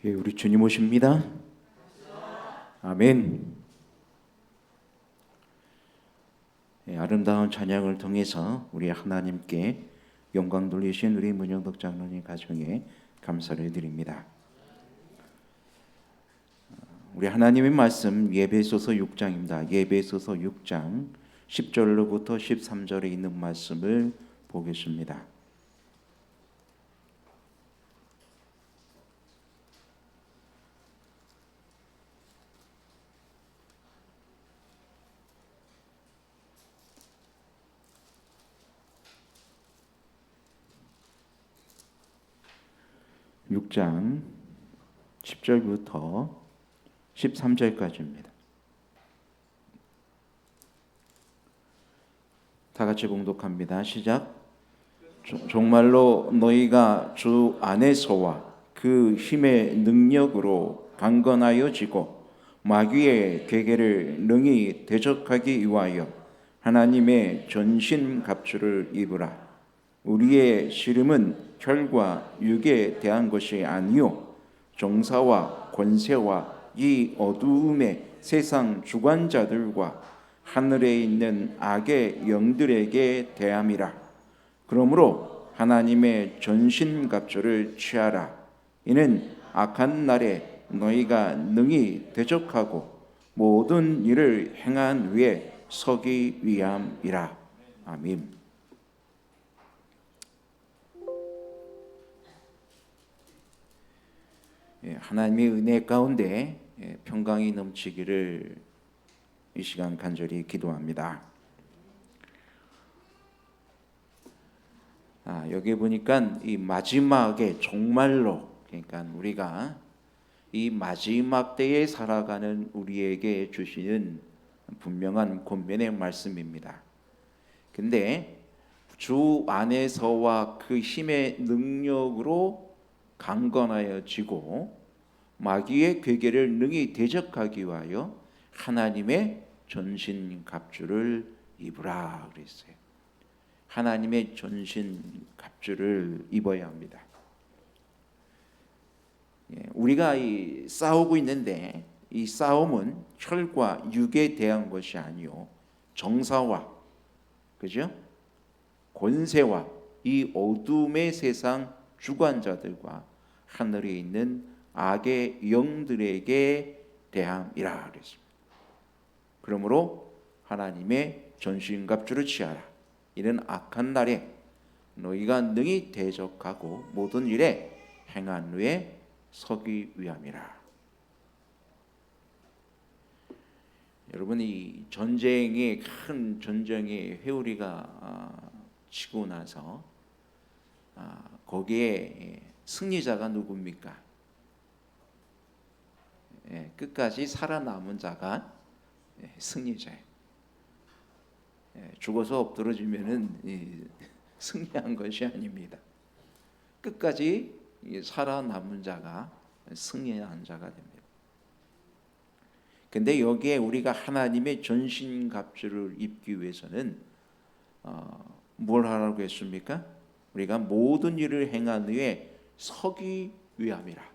예, 우리 주님 오십니다. 아멘. 예, 아름다운 찬양을 통해서 우리 하나님께 영광 돌리신 우리 문영덕 장로님 가정에 감사를 드립니다. 우리 하나님의 말씀 예배소서 6장입니다. 예배소서 6장 10절로부터 13절에 있는 말씀을 보겠습니다. 6장 10절부터 13절까지입니다. 다 같이 봉독합니다. 시작. 정말로 너희가 주 안에서와 그 힘의 능력으로 강건하여지고 마귀의 괴계를 능히 대적하기 위하여 하나님의 전신 갑주를 입으라. 우리의 씨름은 혈과 육에 대한 것이 아니요 정사와 권세와 이 어두움의 세상 주관자들과 하늘에 있는 악의 영들에게 대함이라. 그러므로 하나님의 전신갑주를 취하라. 이는 악한 날에 너희가 능히 대적하고 모든 일을 행한 후에 서기 위함이라. 아멘. 하나님의 은혜 가운데 평강이 넘치기를 이 시간 간절히 기도합니다. 여기 보니까 이 마지막에 정말로, 그러니까 우리가 이 마지막 때에 살아가는 우리에게 주시는 분명한 권면의 말씀입니다. 근데 주 안에서와 그 힘의 능력으로 강건하여지고 마귀의 괴계를 능히 대적하기 위하여 하나님의 전신갑주를 입으라 그랬어요. 하나님의 전신갑주를 입어야 합니다. 우리가 싸우고 있는데 이 싸움은 혈과 육에 대한 것이 아니요 정사와, 그죠? 권세와 이 어둠의 세상 주관자들과 하늘에 있는 악의 영들에게 대함이라 그랬습니다. 그러므로 하나님의 전신갑주를 취하라. 이는 악한 날에 너희가 능히 대적하고 모든 일에 행한 후에 서기 위함이라. 여러분, 이 전쟁이 큰 전쟁의 회오리가 치고 나서 거기에 승리자가 누굽니까? 끝까지 살아남은 자가 승리자예요. 죽어서 엎드러지면은 승리한 것이 아닙니다. 끝까지 살아남은 자가 승리한 자가 됩니다. 근데 여기에 우리가 하나님의 전신갑주를 입기 위해서는 뭘 하라고 했습니까? 우리가 모든 일을 행한 후에 서기 위함이라.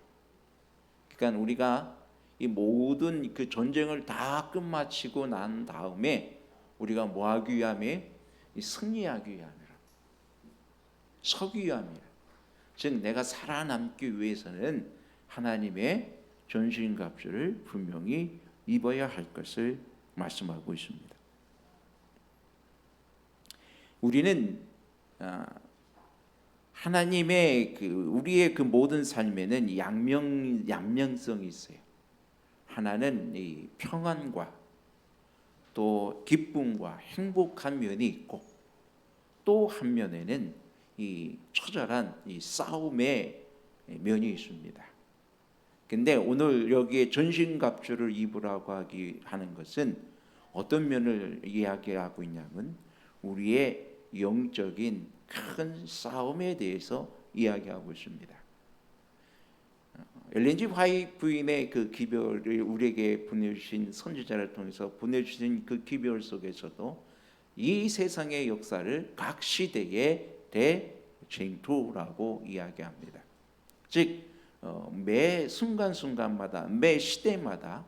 그러니까 우리가 이 모든 그 전쟁을 다 끝마치고 난 다음에 우리가 뭐 하기 위함에? 승리하기 위함이라. 서기 위함이라. 즉 내가 살아남기 위해서는 하나님의 전신갑주를 분명히 입어야 할 것을 말씀하고 있습니다. 우리는 하나님의 우리의 그 모든 삶에는 양면성이 있어요. 하나는 이 평안과 또 기쁨과 행복한 면이 있고, 또 한 면에는 이 처절한 이 싸움의 면이 있습니다. 근데 오늘 여기에 전신갑주를 입으라고 하는 것은 어떤 면을 이야기하고 있냐면 우리의 영적인 큰 싸움에 대해서 이야기하고 있습니다. 엘렌 G 화이트 부인의 그 기별을 우리에게 보내주신 선지자를 통해서 보내주신 그 기별 속에서도 이 세상의 역사를 각 시대의 대쟁투라고 이야기합니다. 즉 매 순간순간마다 매 시대마다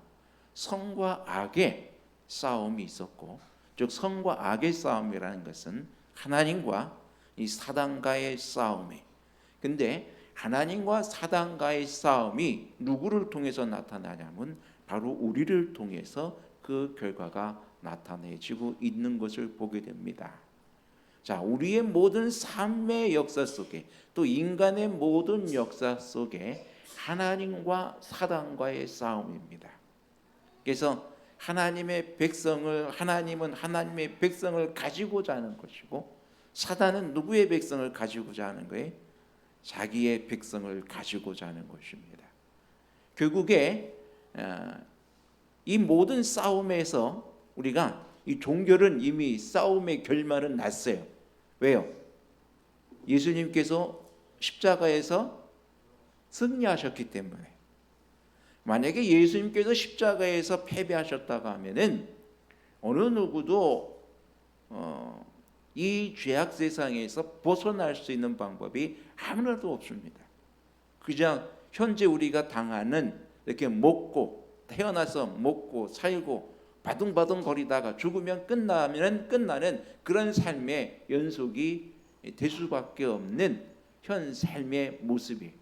성과 악의 싸움이 있었고, 즉 성과 악의 싸움이라는 것은 하나님과 이 사단과의 싸움이, 근데 하나님과 사단과의 싸움이 누구를 통해서 나타나냐면 바로 우리를 통해서 그 결과가 나타내지고 있는 것을 보게 됩니다. 자, 우리의 모든 삶의 역사 속에, 또 인간의 모든 역사 속에 하나님과 사단과의 싸움입니다. 그래서 하나님은 하나님의 백성을 가지고자 하는 것이고, 사단은 누구의 백성을 가지고자 하는 거예요? 자기의 백성을 가지고자 하는 것입니다. 결국에 이 모든 싸움에서 우리가 이 종교는 이미 싸움의 결말은 났어요. 왜요? 예수님께서 십자가에서 승리하셨기 때문에. 만약에 예수님께서 십자가에서 패배하셨다고 하면은 어느 누구도 이 죄악 세상에서 벗어날 수 있는 방법이 아무나도 없습니다. 그냥 현재 우리가 당하는, 이렇게 태어나서 먹고 살고 바둥바둥 거리다가 죽으면 끝나는 그런 삶의 연속이 될 수밖에 없는 현 삶의 모습이에요.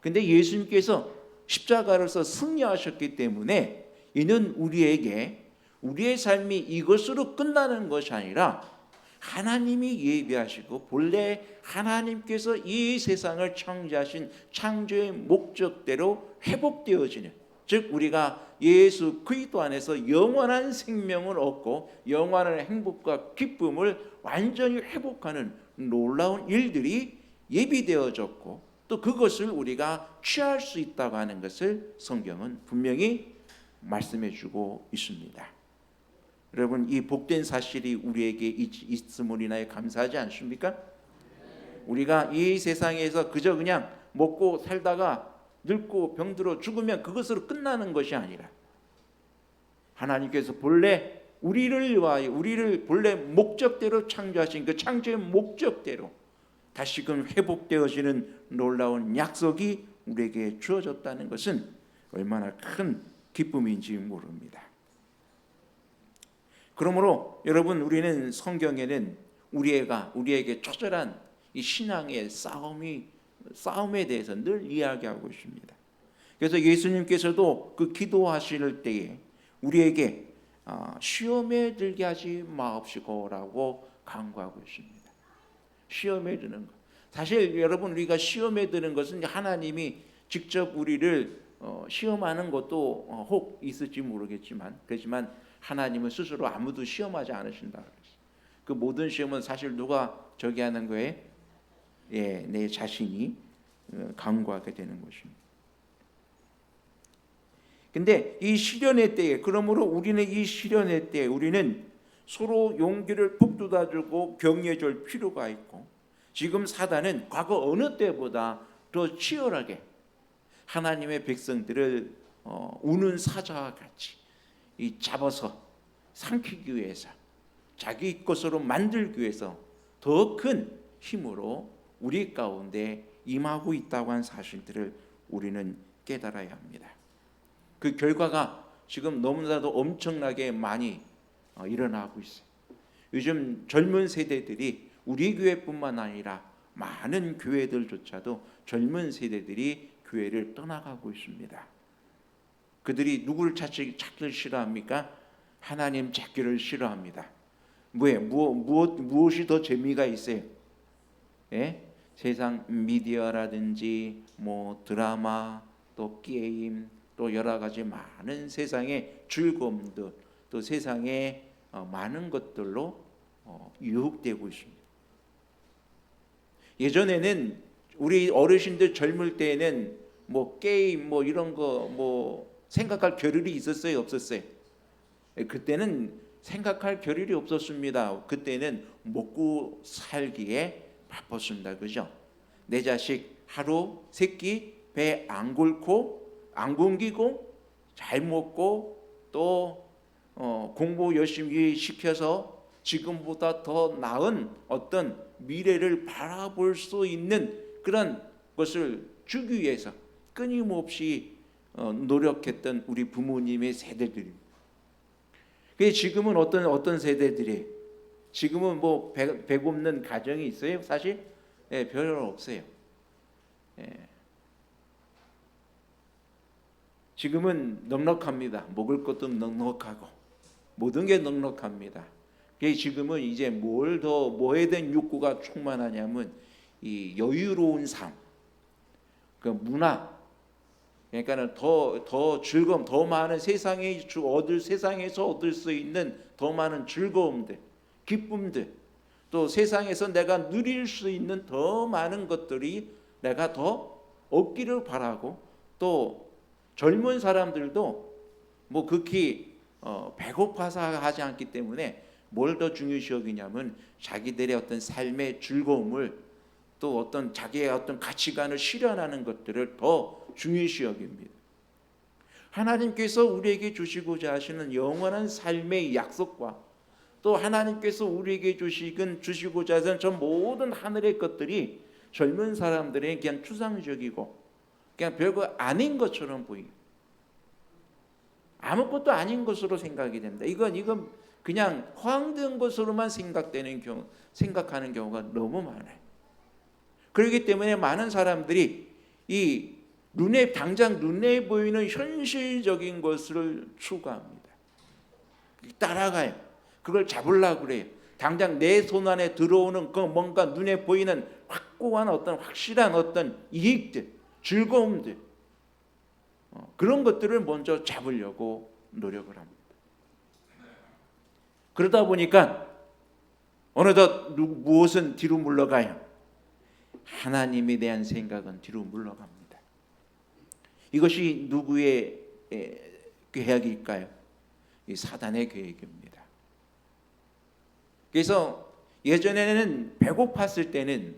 근데 예수님께서 십자가로서 승리하셨기 때문에 이는 우리의 삶이 이것으로 끝나는 것이 아니라 하나님이 예비하시고 본래 하나님께서 이 세상을 창조하신 창조의 목적대로 회복되어지는, 즉 우리가 예수 그리스도 안에서 영원한 생명을 얻고 영원한 행복과 기쁨을 완전히 회복하는 놀라운 일들이 예비되어졌고, 또 그것을 우리가 취할 수 있다고 하는 것을 성경은 분명히 말씀해 주고 있습니다. 여러분, 이 복된 사실이 우리에게 있음을 인하여 감사하지 않습니까? 우리가 이 세상에서 그냥 먹고 살다가 늙고 병들어 죽으면 그것으로 끝나는 것이 아니라 하나님께서 본래 우리를 본래 목적대로 창조하신 그 창조의 목적대로 다시금 회복되어지는 놀라운 약속이 우리에게 주어졌다는 것은 얼마나 큰 기쁨인지 모릅니다. 그러므로 여러분, 우리는 성경에는 우리에게 처절한 이 신앙의 싸움에 대해서 늘 이야기하고 있습니다. 그래서 예수님께서도 그 기도하실 때에 우리에게 시험에 들게 하지 마옵시고라고 강구하고 있습니다. 시험에 드는 것. 사실 여러분, 우리가 시험에 드는 것은 하나님이 직접 우리를 시험하는 것도 혹 있을지 모르겠지만, 그렇지만 하나님은 스스로 아무도 시험하지 않으신다. 그 모든 시험은 사실 누가 저기 하는 거에 내 자신이 강구하게 되는 것입니다. 근데 이 시련의 때에, 그러므로 우리는 이 시련의 때에 우리는 서로 용기를 북돋아주고 격려해줄 필요가 있고, 지금 사단은 과거 어느 때보다 더 치열하게 하나님의 백성들을 우는 사자와 같이 잡아서 삼키기 위해서, 자기 것으로 만들기 위해서 더 큰 힘으로 우리 가운데 임하고 있다고 하는 사실들을 우리는 깨달아야 합니다. 그 결과가 지금 너무나도 엄청나게 많이 일어나고 있어요. 요즘 젊은 세대들이 우리 교회뿐만 아니라 많은 교회들조차도 젊은 세대들이 교회를 떠나가고 있습니다. 그들이 누구를 찾기를 싫어합니까? 하나님 찾기를 싫어합니다. 무엇이 더 재미가 있어요? 세상 미디어라든지 드라마, 또 게임, 또 여러 가지 많은 세상의 즐거움들, 또 세상의 많은 것들로 유혹되고 있습니다. 예전에는 우리 어르신들 젊을 때에는 게임 이런 거 생각할 겨를이 있었어요, 없었어요? 그때는 생각할 겨를이 없었습니다. 그때는 먹고 살기에 바빴습니다. 그죠? 내 자식 하루 세끼 배 안 굶기고 잘 먹고 또 공부 열심히 시켜서 지금보다 더 나은 어떤 미래를 바라볼 수 있는 그런 것을 주기 위해서 끊임없이 노력했던 우리 부모님의 세대들입니다. 그게 지금은 어떤 세대들이 지금은 뭐 배 굽는 가정이 있어요? 사실 별로 없어요. 지금은 넉넉합니다. 먹을 것도 넉넉하고 모든 게 넉넉합니다. 지금은 이제 뭐에 대한 욕구가 충만하냐면 이 여유로운 삶, 그 문화, 그러니까는 더 즐거움, 더 많은 세상에서 얻을 수 있는 더 많은 즐거움들, 기쁨들, 또 세상에서 내가 누릴 수 있는 더 많은 것들이 내가 더 얻기를 바라고, 또 젊은 사람들도 뭐 극히 배고파서 하지 않기 때문에 뭘 더 중요시 여기냐면 자기들의 어떤 삶의 즐거움을, 또 어떤 자기의 어떤 가치관을 실현하는 것들을 더 중요시 여깁니다. 하나님께서 우리에게 주시고자 하시는 영원한 삶의 약속과, 또 하나님께서 우리에게 주시고자 하는 저 모든 하늘의 것들이 젊은 사람들의 그냥 추상적이고 그냥 별거 아닌 것처럼 보이고 아무것도 아닌 것으로 생각이 됩니다. 이건 그냥 허황된 것으로만 생각하는 경우가 너무 많아요. 그렇기 때문에 많은 사람들이 이 당장 눈에 보이는 현실적인 것을 추구합니다. 따라가요. 그걸 잡으려고 그래요. 당장 내 손 안에 들어오는 그 뭔가 눈에 보이는 확고한 확실한 이익들, 즐거움들, 그런 것들을 먼저 잡으려고 노력을 합니다. 그러다 보니까 어느덧 무엇은 뒤로 물러가요? 하나님에 대한 생각은 뒤로 물러갑니다. 이것이 누구의 계획일까요? 이 사단의 계획입니다. 그래서 예전에는 배고팠을 때는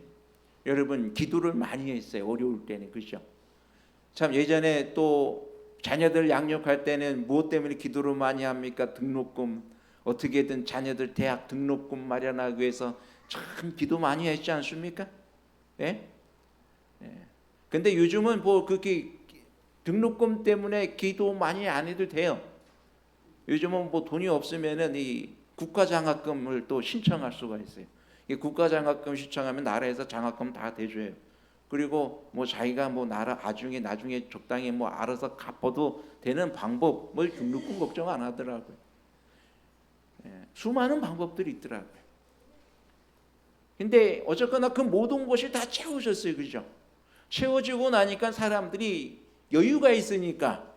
여러분 기도를 많이 했어요. 어려울 때는, 그렇죠? 참 예전에 또 자녀들 양육할 때는 무엇 때문에 기도를 많이 합니까? 등록금, 어떻게든 자녀들 대학 등록금 마련하기 위해서 참 기도 많이 했지 않습니까? 예? 근데 요즘은 뭐 그렇게 등록금 때문에 기도 많이 안 해도 돼요. 요즘은 뭐 돈이 없으면은 이 국가장학금을 또 신청할 수가 있어요. 이 국가장학금 신청하면 나라에서 장학금 다 대줘요. 그리고 뭐 자기가 뭐 나중에 적당히 뭐 알아서 갚아도 되는 방법, 뭐 등록금 걱정 안 하더라고요. 수많은 방법들이 있더라고요. 근데 어쨌거나 그 모든 것이 다 채워졌어요. 그죠? 채워지고 나니까 사람들이 여유가 있으니까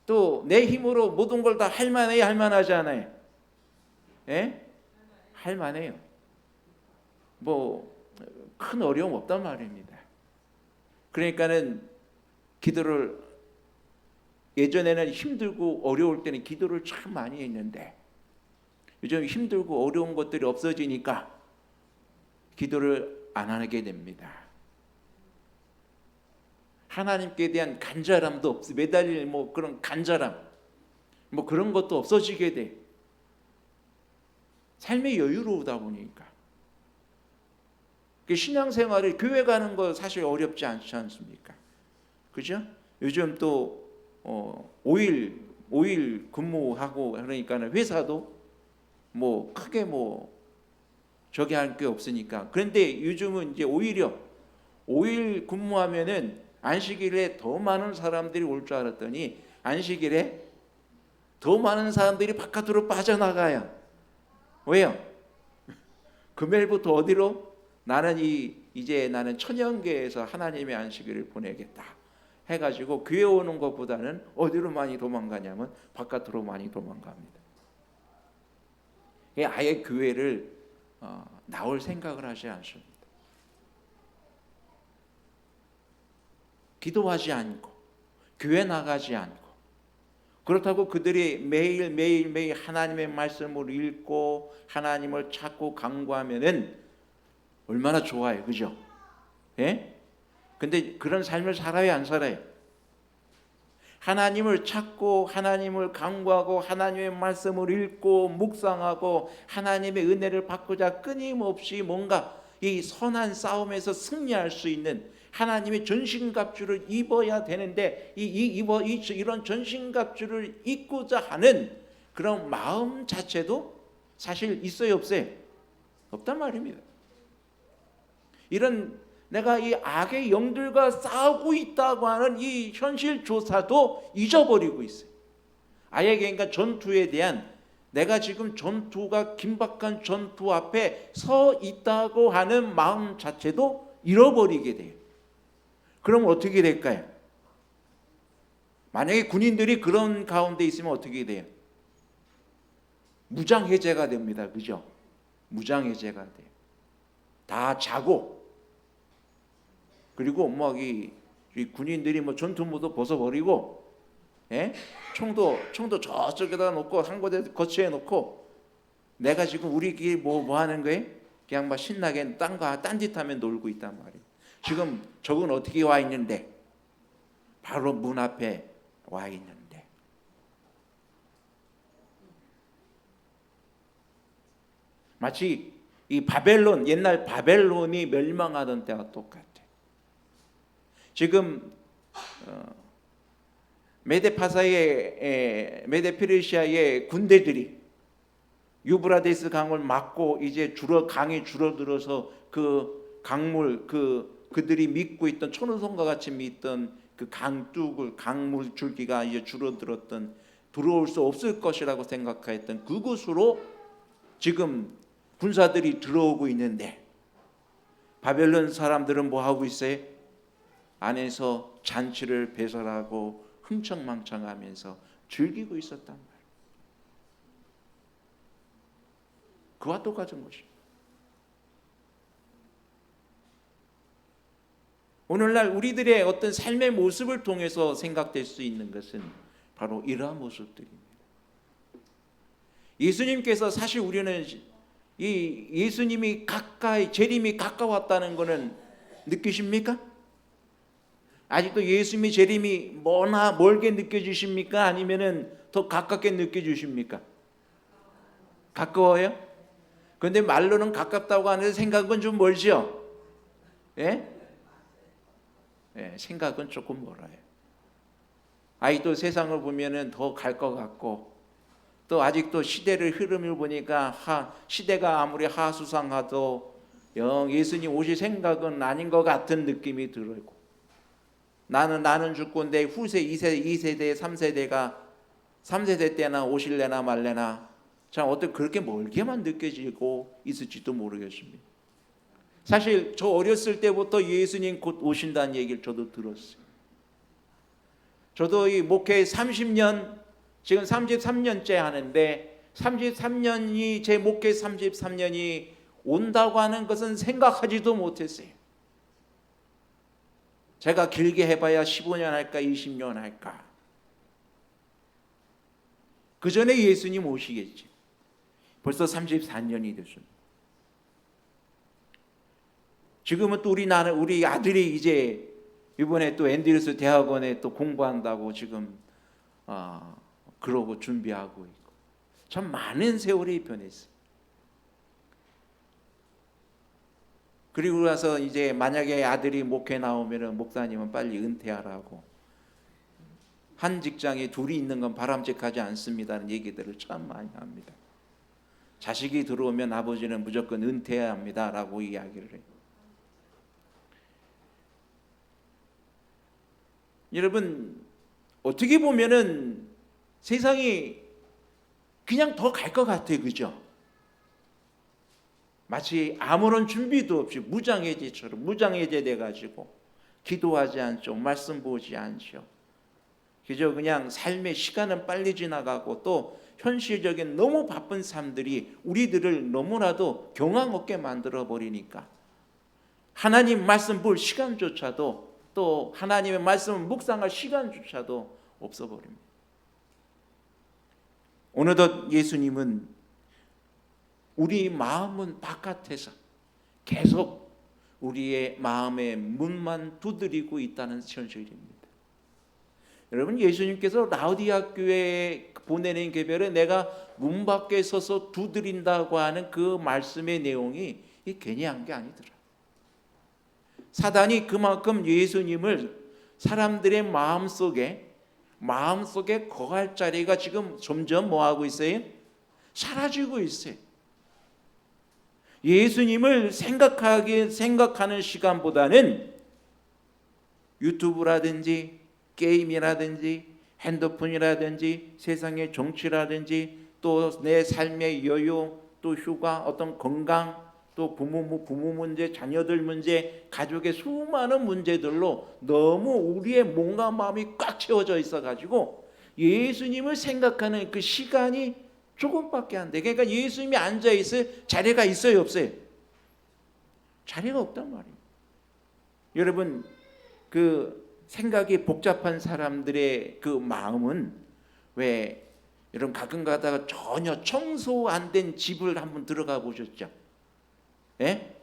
또 내 힘으로 모든 걸 다 할만해요, 할만하지 않아요? 예? 할만해요. 뭐 큰 어려움 없단 말입니다. 그러니까는 기도를, 예전에는 힘들고 어려울 때는 기도를 참 많이 했는데 요즘 힘들고 어려운 것들이 없어지니까 기도를 안 하게 됩니다. 하나님께 대한 간절함도 없어, 매달릴 뭐 그런 간절함, 뭐 그런 것도 없어지게 돼. 삶이 여유로우다 보니까. 신앙생활을, 교회 가는 거 사실 어렵지 않지 않습니까? 그죠? 요즘 또 5일 근무하고 그러니까 회사도 뭐 크게 뭐 저기 할 게 없으니까. 그런데 요즘은 이제 오히려 5일 근무하면은 안식일에 더 많은 사람들이 올 줄 알았더니 안식일에 더 많은 사람들이 바깥으로 빠져나가요. 왜요? 금요일부터 어디로? 이제 나는 천연계에서 하나님의 안식일을 보내겠다 해가지고 교회 오는 것보다는 어디로 많이 도망가냐면 바깥으로 많이 도망갑니다. 아예 교회를 나올 생각을 하지 않습니다. 기도하지 않고 교회 나가지 않고, 그렇다고 그들이 매일 하나님의 말씀을 읽고 하나님을 찾고 간구하면은 얼마나 좋아요, 그죠? 예? 근데 그런 삶을 살아요, 안 살아요? 하나님을 찾고 하나님을 간구하고 하나님의 말씀을 읽고 묵상하고 하나님의 은혜를 받고자 끊임없이 뭔가 이 선한 싸움에서 승리할 수 있는, 하나님의 전신갑주를 입어야 되는데 이런 전신갑주를 입고자 하는 그런 마음 자체도 사실 있어요, 없어요? 없단 말입니다. 이런 내가 이 악의 영들과 싸우고 있다고 하는 이 현실조차도 잊어버리고 있어요. 아예 그러니까 전투에 대한, 내가 지금 전투가 긴박한 전투 앞에 서 있다고 하는 마음 자체도 잃어버리게 돼요. 그럼 어떻게 될까요? 만약에 군인들이 그런 가운데 있으면 어떻게 돼요? 무장해제가 됩니다. 그죠? 무장해제가 돼요. 다 자고, 그리고 이 군인들이 전투모도 벗어버리고, 예? 총도 저쪽에다 놓고 한 곳에 거치해 놓고, 내가 지금 우리끼리 뭐 하는 거예요? 그냥 막 신나게 딴짓하면 놀고 있단 말이에요. 지금 적은 어떻게 와 있는데? 바로 문 앞에 와 있는데. 마치 이 바벨론, 옛날 바벨론이 멸망하던 때와 똑같아. 지금 메데페르시아의 군대들이 유브라데스 강을 막고 이제 강이 줄어들어서 그 강물, 그들이 믿고 있던, 천우성과 같이 믿던 그 강물 줄기가 이제 줄어들었던, 들어올 수 없을 것이라고 생각했던 그곳으로 지금 군사들이 들어오고 있는데, 바벨론 사람들은 뭐 하고 있어요? 안에서 잔치를 배설하고 흥청망청하면서 즐기고 있었단 말이에요. 그와 똑같은 것입니다. 오늘날 우리들의 어떤 삶의 모습을 통해서 생각될 수 있는 것은 바로 이러한 모습들입니다. 예수님께서, 사실 우리는 이 예수님이 재림이 가까웠다는 것은 느끼십니까? 아직도 예수님이 재림이 멀게 느껴지십니까? 아니면은 더 가깝게 느껴지십니까? 가까워요? 그런데 말로는 가깝다고 하는데 생각은 좀 멀죠? 예? 예, 생각은 조금 멀어요. 아직도 세상을 보면은 더 갈 것 같고, 또 아직도 시대의 흐름을 보니까 시대가 아무리 하수상하도 영 예수님 오실 생각은 아닌 것 같은 느낌이 들고, 나는 죽고 내 후세 2세대 3세대가 3세대 때나 오실래나 말래나 참 어떻게 그렇게 멀게만 느껴지고 있을지도 모르겠습니다. 사실 저 어렸을 때부터 예수님 곧 오신다는 얘기를 저도 들었어요. 저도 이 목회 30년, 지금 33년째 하는데 33년이, 제 목회 33년이 온다고 하는 것은 생각하지도 못했어요. 제가 길게 해봐야 15년 할까 20년 할까. 그 전에 예수님 오시겠지. 벌써 34년이 됐습니다. 지금은 또 우리 아들이 이제 이번에 또 앤드류스 대학원에 또 공부한다고 지금 그러고 준비하고 있고, 참 많은 세월이 변했어요. 그리고 나서 이제 만약에 아들이 목회 나오면은 목사님은 빨리 은퇴하라고, 한 직장에 둘이 있는 건 바람직하지 않습니다는 얘기들을 참 많이 합니다. 자식이 들어오면 아버지는 무조건 은퇴해야 합니다라고 이야기를 해요. 여러분, 어떻게 보면은 세상이 그냥 더 갈 것 같아요. 그죠? 마치 아무런 준비도 없이 무장해제처럼 무장해제 돼가지고 기도하지 않죠. 말씀 보지 않죠. 그저 그냥 삶의 시간은 빨리 지나가고, 또 현실적인 너무 바쁜 삶들이 우리들을 너무나도 경황 없게 만들어 버리니까 하나님 말씀 볼 시간조차도, 또 하나님의 말씀을 묵상할 시간조차도 없어버립니다. 어느덧 예수님은 우리 마음은 바깥에서 계속 우리의 마음의 문만 두드리고 있다는 현실입니다. 여러분, 예수님께서 라우디아 교회에 보내는 개별에 내가 문 밖에 서서 두드린다고 하는 그 말씀의 내용이 괜히 한 게 아니더라. 사단이 그만큼 예수님을 사람들의 마음속에 거할 자리가 지금 점점 뭐하고 있어요? 사라지고 있어요. 예수님을 생각하는 시간보다는 유튜브라든지 게임이라든지 핸드폰이라든지 세상의 정치라든지 또 내 삶의 여유, 또 휴가, 어떤 건강, 또 부모 문제, 자녀들 문제, 가족의 수많은 문제들로 너무 우리의 몸과 마음이 꽉 채워져 있어가지고 예수님을 생각하는 그 시간이 조금밖에 안 돼. 그러니까 예수님이 앉아 있을 자리가 있어요, 없어요? 자리가 없단 말이에요. 여러분, 그 생각이 복잡한 사람들의 그 마음은 왜 여러분 가끔 가다가 전혀 청소 안 된 집을 한번 들어가 보셨죠? 예?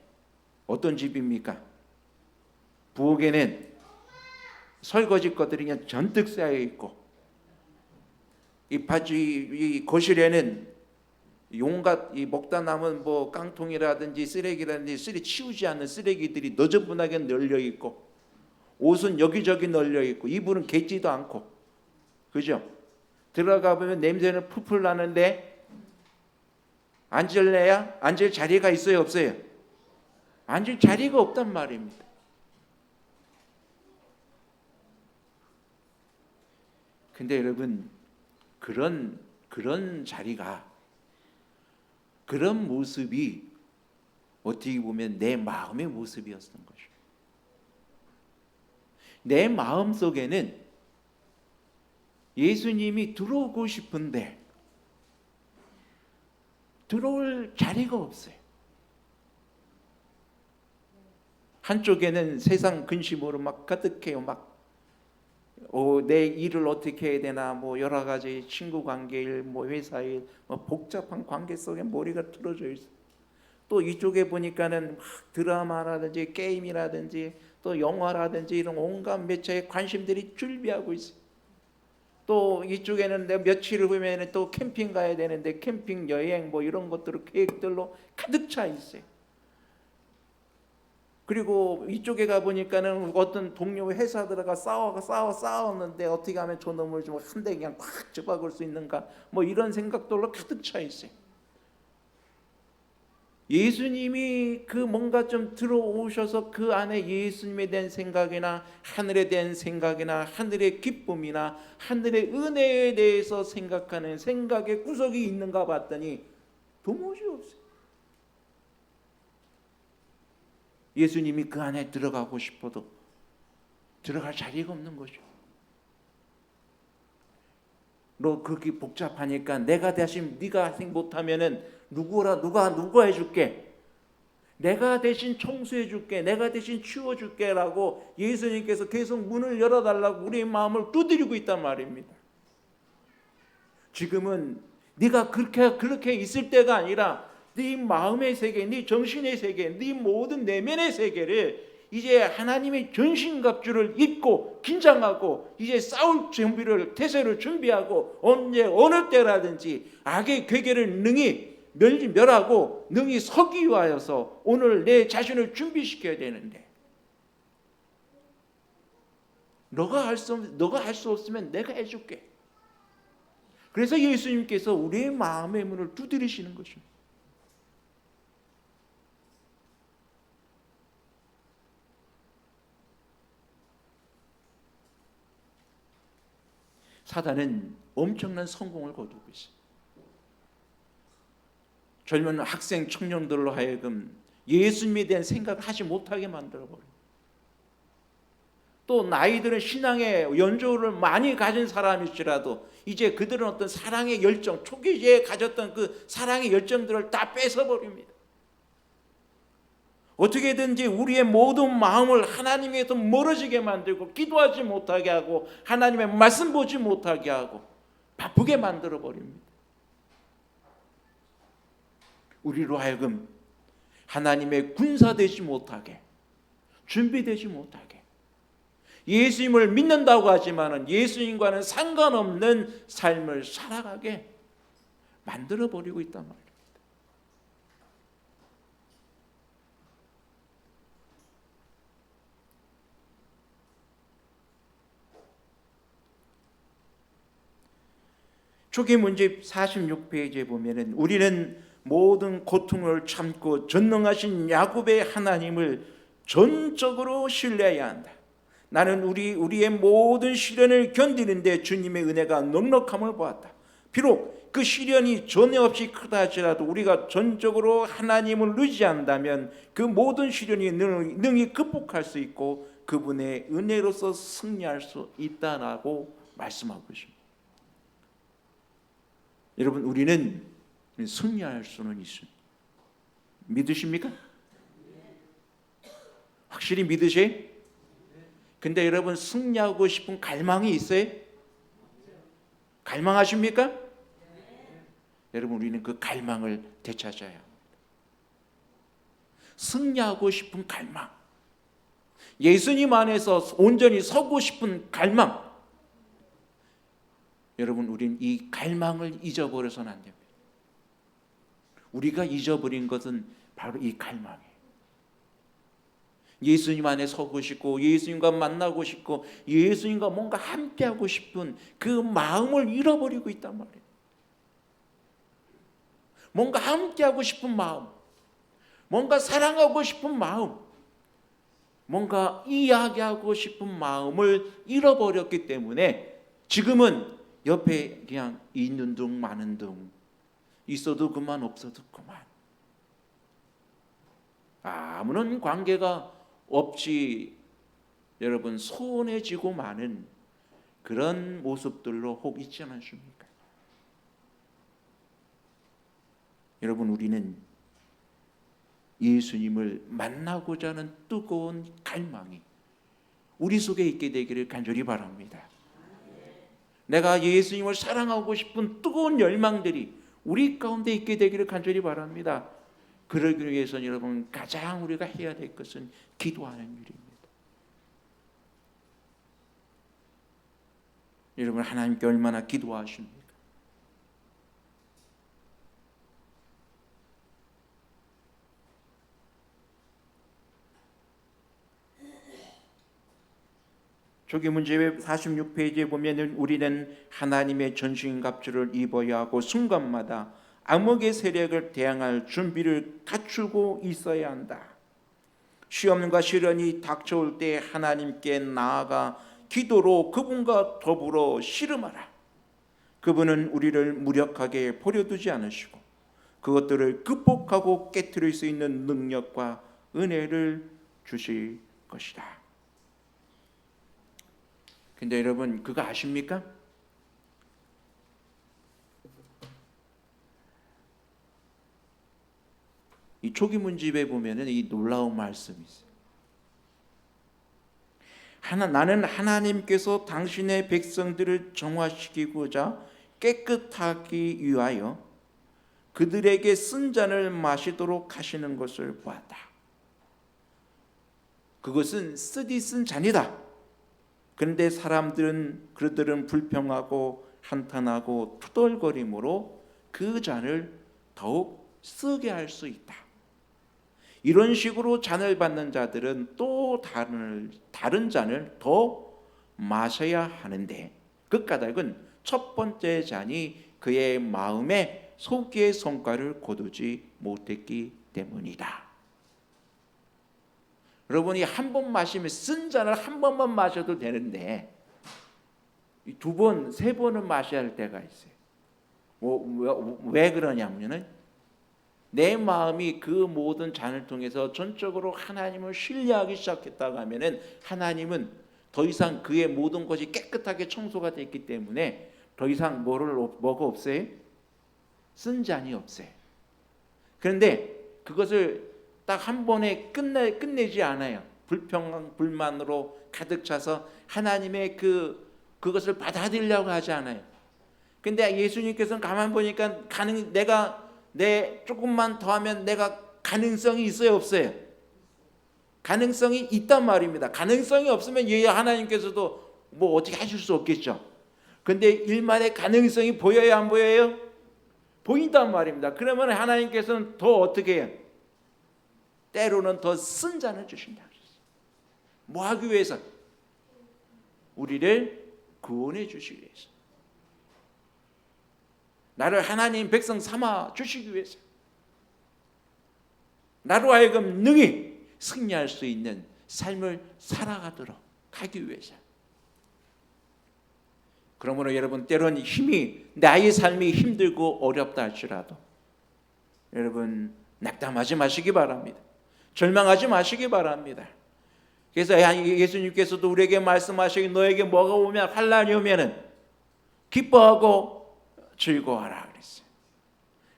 어떤 집입니까? 부엌에는 설거지 것들이 그냥 잔뜩 쌓여 있고, 이 거실에는 온갖 이 먹다 남은 뭐 깡통이라든지 쓰레기라든지 치우지 않는 쓰레기들이 너저분하게 널려 있고, 옷은 여기저기 널려 있고, 이불은 개지도 않고, 그죠? 들어가 보면 냄새는 풀풀 나는데 앉을 자리가 있어요, 없어요? 앉을 자리가 없단 말입니다. 근데 여러분, 그런 자리가, 그런 모습이 어떻게 보면 내 마음의 모습이었던 거죠. 내 마음 속에는 예수님이 들어오고 싶은데 들어올 자리가 없어요. 한쪽에는 세상 근심으로 막 가득해요. 내 일을 어떻게 해야 되나, 뭐 여러 가지 친구 관계일, 뭐 회사 일, 뭐 복잡한 관계 속에 머리가 틀어져 있어요. 또 이쪽에 보니까는 막 드라마라든지 게임이라든지 또 영화라든지 이런 온갖 매체의 관심들이 줄비하고 있어요. 또 이쪽에는 내가 며칠 후에는 또 캠핑 가야 되는데 캠핑 여행 뭐 이런 것들 계획들로 가득 차 있어요. 그리고 이쪽에 가 보니까는 어떤 동료 회사 들어가 싸웠는데 어떻게 하면 저놈을 좀 한 대 그냥 꽉 잡아볼 수 있는가, 뭐 이런 생각들로 가득 차 있어요. 예수님이 그 뭔가 좀 들어오셔서 그 안에 예수님에 대한 생각이나 하늘에 대한 생각이나 하늘의 기쁨이나 하늘의 은혜에 대해서 생각하는 생각의 구석이 있는가 봤더니 도무지 없어요. 예수님이 그 안에 들어가고 싶어도 들어갈 자리가 없는 거죠. 너 그렇게 복잡하니까 내가 대신 네가 못하면은 누가 해줄게. 내가 대신 청소해줄게. 내가 대신 치워줄게라고 예수님께서 계속 문을 열어달라고 우리의 마음을 두드리고 있단 말입니다. 지금은 네가 그렇게 있을 때가 아니라 네 마음의 세계, 네 정신의 세계, 네 모든 내면의 세계를 이제 하나님의 전신갑주를 입고 긴장하고 이제 싸울 태세를 준비하고 언제 어느 때라든지 악의 괴계를 능히 멸하고 능히 서기 위하여서 오늘 내 자신을 준비시켜야 되는데 너가 할 수 없으면 내가 해줄게. 그래서 예수님께서 우리의 마음의 문을 두드리시는 것입니다. 사단은 엄청난 성공을 거두고 있어요. 젊은 학생 청년들로 하여금 예수님에 대한 생각을 하지 못하게 만들어버려요. 또 나이들은 신앙의 연조를 많이 가진 사람일지라도 이제 그들은 어떤 사랑의 열정, 초기에 가졌던 그 사랑의 열정들을 다 뺏어버립니다. 어떻게든지 우리의 모든 마음을 하나님에서 멀어지게 만들고 기도하지 못하게 하고 하나님의 말씀 보지 못하게 하고 바쁘게 만들어 버립니다. 우리로 하여금 하나님의 군사 되지 못하게, 준비되지 못하게, 예수님을 믿는다고 하지만은 예수님과는 상관없는 삶을 살아가게 만들어 버리고 있단 말이에요. 초기 문집 46페이지에 보면은 우리는 모든 고통을 참고 전능하신 야곱의 하나님을 전적으로 신뢰해야 한다. 나는 우리의 모든 시련을 견디는데 주님의 은혜가 넉넉함을 보았다. 비록 그 시련이 전혀 없이 크다 할지라도 우리가 전적으로 하나님을 의지한다면 그 모든 시련이 능히 극복할 수 있고 그분의 은혜로서 승리할 수 있다라고 말씀하고 있습니다. 여러분, 우리는 승리할 수는 있습니다. 믿으십니까? 확실히 믿으세요? 근데 여러분, 승리하고 싶은 갈망이 있어요? 갈망하십니까? 여러분, 우리는 그 갈망을 되찾아야 합니다. 승리하고 싶은 갈망, 예수님 안에서 온전히 서고 싶은 갈망. 여러분, 우리는 이 갈망을 잊어버려서는 안 됩니다. 우리가 잊어버린 것은 바로 이 갈망이에요. 예수님 안에 서고 싶고 예수님과 만나고 싶고 예수님과 뭔가 함께하고 싶은 그 마음을 잃어버리고 있단 말이에요. 뭔가 함께하고 싶은 마음, 뭔가 사랑하고 싶은 마음, 뭔가 이야기하고 싶은 마음을 잃어버렸기 때문에 지금은 옆에 그냥 있는 둥 마는 둥, 있어도 그만 없어도 그만, 아무런 관계가 없이 여러분 소원해지고 마는 그런 모습들로 혹 있지 않습니까? 여러분, 우리는 예수님을 만나고자 하는 뜨거운 갈망이 우리 속에 있게 되기를 간절히 바랍니다. 내가 예수님을 사랑하고 싶은 뜨거운 열망들이 우리 가운데 있게 되기를 간절히 바랍니다. 그러기 위해서는 여러분 가장 우리가 해야 될 것은 기도하는 일입니다. 여러분, 하나님께 얼마나 기도하십니까? 초기 문제 46페이지에 보면 우리는 하나님의 전신갑주를 입어야 하고 순간마다 암흑의 세력을 대항할 준비를 갖추고 있어야 한다. 시험과 시련이 닥쳐올 때 하나님께 나아가 기도로 그분과 더불어 씨름하라. 그분은 우리를 무력하게 버려두지 않으시고 그것들을 극복하고 깨트릴 수 있는 능력과 은혜를 주실 것이다. 근데 여러분, 그거 아십니까? 이 초기 문집에 보면은 이 놀라운 말씀이 있어요. 나는 하나님께서 당신의 백성들을 정화시키고자 깨끗하기 위하여 그들에게 쓴 잔을 마시도록 하시는 것을 보았다. 그것은 쓰디 쓴 잔이다. 그런데 그들은 불평하고 한탄하고 투덜거림으로 그 잔을 더욱 쓰게 할 수 있다. 이런 식으로 잔을 받는 자들은 또 다른 잔을 더 마셔야 하는데 그 까닭은 첫 번째 잔이 그의 마음에 속기의 성과를 거두지 못했기 때문이다. 여러분이 한 번 마시면 쓴 잔을 한 번만 마셔도 되는데 두 번, 세 번은 마셔야 할 때가 있어요. 왜 그러냐면은 내 마음이 그 모든 잔을 통해서 전적으로 하나님을 신뢰하기 시작했다고 하면은 하나님은 더 이상 그의 모든 것이 깨끗하게 청소가 됐기 때문에 더 이상 뭐가 없어요? 쓴 잔이 없어요. 그런데 그것을 딱 한 번에 끝내지 않아요. 불평, 불만으로 가득 차서 하나님의 그것을 받아들이려고 하지 않아요. 근데 예수님께서는 가만 보니까 내 조금만 더 하면 내가 가능성이 있어요, 없어요? 가능성이 있단 말입니다. 가능성이 없으면 하나님께서도 뭐 어떻게 하실 수 없겠죠. 근데 일만의 가능성이 보여야 안 보여요? 보인단 말입니다. 그러면 하나님께서는 더 어떻게 해요? 때로는 더 쓴 잔을 주신다. 뭐 하기 위해서? 우리를 구원해 주시기 위해서. 나를 하나님 백성 삼아 주시기 위해서, 나로 하여금 능히 승리할 수 있는 삶을 살아가도록 하기 위해서. 그러므로 여러분, 때론 나의 삶이 힘들고 어렵다 할지라도 여러분 낙담하지 마시기 바랍니다. 절망하지 마시기 바랍니다. 그래서 예수님께서도 우리에게 말씀하시기, 너에게 뭐가 오면, 환난이 오면은 기뻐하고 즐거워하라 그랬어요.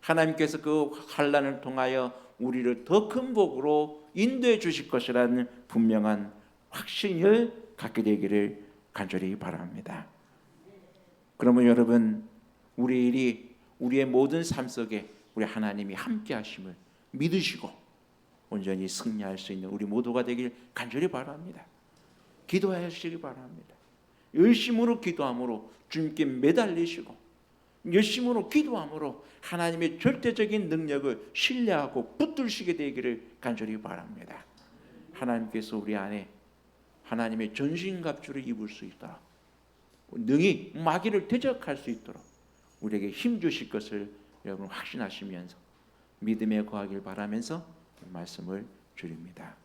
하나님께서 그 환난을 통하여 우리를 더 큰 복으로 인도해 주실 것이라는 분명한 확신을 갖게 되기를 간절히 바랍니다. 그러면 여러분, 우리의 모든 삶 속에 우리 하나님이 함께 하심을 믿으시고 온전히 승리할 수 있는 우리 모두가 되길 간절히 바랍니다. 기도하시기 바랍니다. 열심으로 기도함으로 주님께 매달리시고, 열심으로 기도함으로 하나님의 절대적인 능력을 신뢰하고 붙들시게 되기를 간절히 바랍니다. 하나님께서 우리 안에 하나님의 전신갑주를 입을 수 있도록, 능히 마귀를 대적할 수 있도록 우리에게 힘 주실 것을 여러분 확신하시면서 믿음에 거하길 바라면서 말씀을 드립니다.